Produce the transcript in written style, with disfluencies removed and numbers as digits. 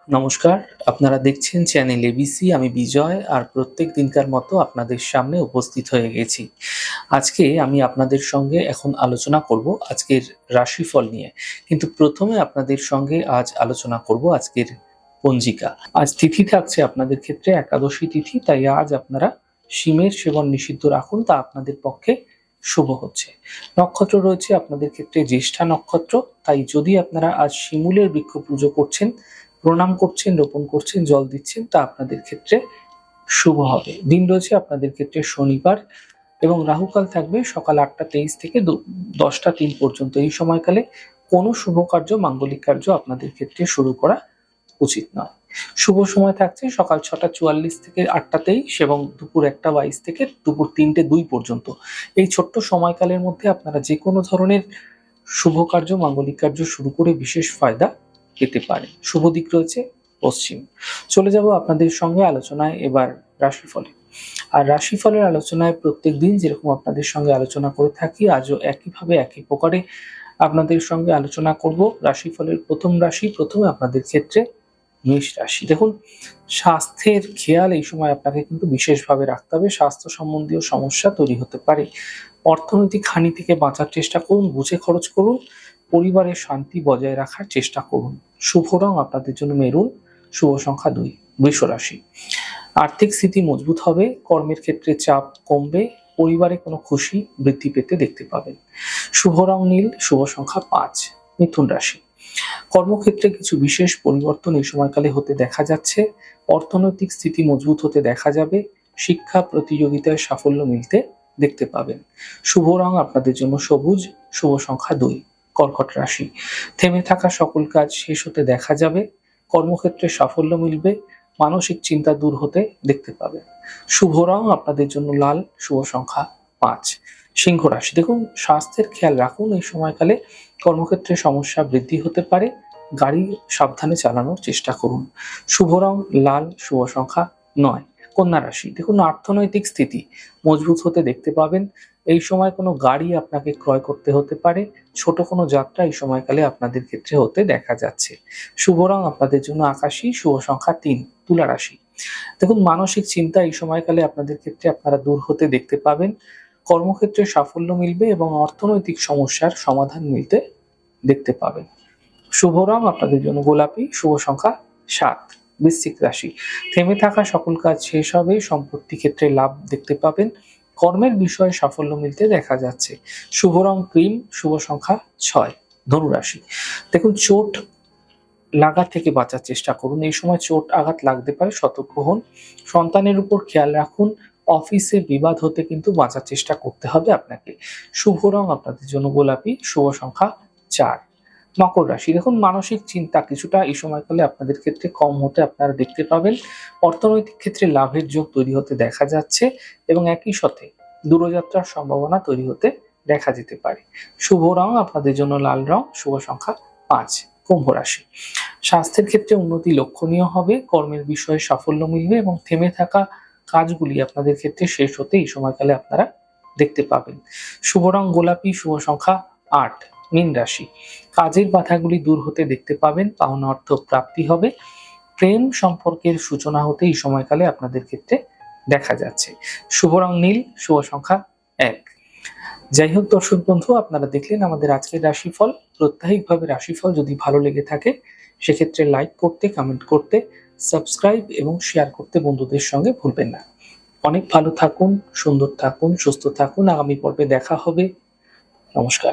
নমস্কার, আপনারা দেখছেন চ্যানেল এবিসি। আমি বিজয় আর প্রত্যেক দিনকার মতো আপনাদের সামনে উপস্থিত হয়ে গেছি। আজকে আমি আপনাদের সঙ্গে এখন আলোচনা করব আজকের রাশিফল নিয়ে। কিন্তু প্রথমে আপনাদের সঙ্গে আজ আলোচনা করব আজকের পঞ্জিকা। আজ তিথি থাকছে আপনাদের ক্ষেত্রে একাদশী তিথি, তাই আজ আপনারা শিমের সেবন নিষিদ্ধ রাখুন, তা আপনাদের পক্ষে শুভ হচ্ছে। নক্ষত্র রয়েছে আপনাদের ক্ষেত্রে জ্যেষ্ঠা নক্ষত্র, তাই যদি আপনারা আজ শিমুলের বৃক্ষ পুজো করছেন, প্রণাম করছেন, রোপণ করছেন, জল দিচ্ছেন, তা আপনাদের ক্ষেত্রে শুভ হবে। দিন রয়েছে আপনাদের ক্ষেত্রে শনিবার এবং রাহুকাল থাকবে সকাল 8টা 23 থেকে 10টা 3 পর্যন্ত। এই সময়কালে কোনো শুভ কার্য, মাঙ্গলিক কার্য আপনাদের ক্ষেত্রে শুরু করা উচিত নয়। শুভ সময় থাকছে সকাল 6টা 44 থেকে 8টা 23 এবং দুপুর 1টা 22 থেকে দুপুর 3টে 2 পর্যন্ত। এই ছোট্ট সময়কালের মধ্যে আপনারা যে কোনো ধরনের শুভ কার্য, মাঙ্গলিক কার্য শুরু করে বিশেষ ফায়দা পেতে পারে। শুভ দিক রয়েছে পশ্চিম। চলে যাব আপনাদের সঙ্গে আলোচনায় এবার রাশিফলে। আর রাশিফলের আলোচনায় প্রত্যেক দিন যেরকম আপনাদের সঙ্গে আলোচনা করে থাকি, আজও একইভাবে একই প্রকারে আপনাদের সঙ্গে আলোচনা করব। রাশিফলের প্রথম রাশি, প্রথমে আপনাদের ক্ষেত্রে মেষ রাশি। দেখুন, স্বাস্থ্যের খেয়াল এই সময় আপনাকে কিন্তু বিশেষভাবে রাখতে হবে। স্বাস্থ্য সম্বন্ধীয় সমস্যা তৈরি হতে পারে। অর্থনৈতিক হানি থেকে বাঁচার চেষ্টা করুন, বুঝে খরচ করুন, পরিবারের শান্তি বজায় রাখার চেষ্টা করুন। শুভ রং আপনাদের জন্য মেরুন, শুভ সংখ্যা 2। বৃষ রাশি, আর্থিক স্থিতি মজবুত হবে, কর্মের ক্ষেত্রে চাপ কমবে, পরিবারে কোনো খুশি বৃদ্ধি পেতে দেখতে পাবেন। শুভ রং নীল, শুভ সংখ্যা 5। মিথুন রাশি, কর্মক্ষেত্রে কিছু বিশেষ পরিবর্তন এই সময়কালে হতে দেখা যাচ্ছে। অর্থনৈতিক স্থিতি মজবুত হতে দেখা যাবে। শিক্ষা প্রতিযোগিতায় সাফল্য মিলতে দেখতে পাবেন। শুভ রং আপনাদের জন্য সবুজ, শুভ সংখ্যা 2। কর্কট রাশি, থেমে থাকা সকল কাজ শেষ হতে দেখা যাবে। কর্মক্ষেত্রে সাফল্য মিলবে, মানসিক চিন্তা দূর হতে দেখতে পাবেন। শুভ রং আপনাদের জন্য লাল, শুভ সংখ্যা 5। সিংহ রাশি, দেখুন স্বাস্থ্যের খেয়াল রাখুন। এই সময়কালে কর্মক্ষেত্রে সমস্যা বৃদ্ধি হতে পারে। গাড়ি সাবধানে চালানোর চেষ্টা করুন। শুভ রং লাল, শুভ সংখ্যা 9। কন্যা রাশি, দেখুন অর্থনৈতিক স্থিতি মজবুত হতে দেখতে পাবেন। এই সময় কোনো গাড়ি আপনাকে ক্রয় করতে হতে পারে। ছোট কোনো যাত্রা এই সময়কালে আপনাদের ক্ষেত্রে হতে দেখা যাচ্ছে। শুভ রং আপনাদের জন্য আকাশী, শুভ সংখ্যা 3। তুলা রাশি, দেখুন মানসিক চিন্তা এই সময়কালে আপনাদের ক্ষেত্রে আপনারা দূর হতে দেখতে পাবেন। কর্মক্ষেত্রে সাফল্য মিলবে এবং অর্থনৈতিক সমস্যার সমাধান মিলতে দেখতে পাবেন। শুভ রং আপনাদের জন্য গোলাপি, শুভ সংখ্যা 7। বৃশ্চিক রাশি, থেমে থাকা সকল কাজ শেষ হবে, সম্পত্তি ক্ষেত্রে লাভ দেখতে পাবেন। কর্মের বিষয়ে সাফল্য মিলতে দেখা যাচ্ছে। শুভ রং ক্রিম, শুভ সংখ্যা 6। ধনু রাশি, দেখুন চোট লাগা থেকে বাঁচার চেষ্টা করুন। এই সময় চোট আঘাত লাগতে পারে, সতর্ক হন। সন্তানের উপর খেয়াল রাখুন। অফিসে বিবাদ হতে কিন্তু বাঁচার চেষ্টা করতে হবে আপনাকে। শুভ রং আপনাদের জন্য গোলাপি, শুভ সংখ্যা 4। মকর রাশি, দেখুন মানসিক চিন্তা কিছুটা এই সময়কালে আপনাদের ক্ষেত্রে কম হতে আপনারা দেখতে পাবেন। অর্থনৈতিক ক্ষেত্রে লাভের যোগ তৈরি হতে দেখা যাচ্ছে এবং একই সাথে দূরযাত্রার সম্ভাবনা তৈরি হতে দেখা যেতে পারে। শুভ রং আপনাদের জন্য লাল রং, শুভ সংখ্যা 5। কুম্ভ রাশি, স্বাস্থ্যের ক্ষেত্রে উন্নতি লক্ষণীয় হবে, কর্মের বিষয়ে সাফল্য মিলবে এবং থেমে থাকা কাজগুলি আপনাদের ক্ষেত্রে শেষ হতে এই সময়কালে আপনারা দেখতে পাবেন। শুভ রং গোলাপি, শুভ সংখ্যা 8। মীন রাশি, কাজের বাধাগুলি দূর হতে দেখতে পাবেন, পাওনা অর্থ প্রাপ্তি হবে। প্রেম সম্পর্কের সূচনা হতে এই সময়কালে আপনাদের ক্ষেত্রে দেখা যাচ্ছে। শুভ রং নীল, শুভ সংখ্যা 1। যাই হোক দর্শক বন্ধু, আপনারা দেখলেন আমাদের আজকের রাশিফল। প্রত্যাহিকভাবে রাশিফল যদি ভালো লেগে থাকে সেক্ষেত্রে লাইক করতে, কমেন্ট করতে, সাবস্ক্রাইব এবং শেয়ার করতে বন্ধুদের সঙ্গে ভুলবেন না। অনেক ভালো থাকুন, সুন্দর থাকুন, সুস্থ থাকুন। আগামী পর্বে দেখা হবে। নমস্কার।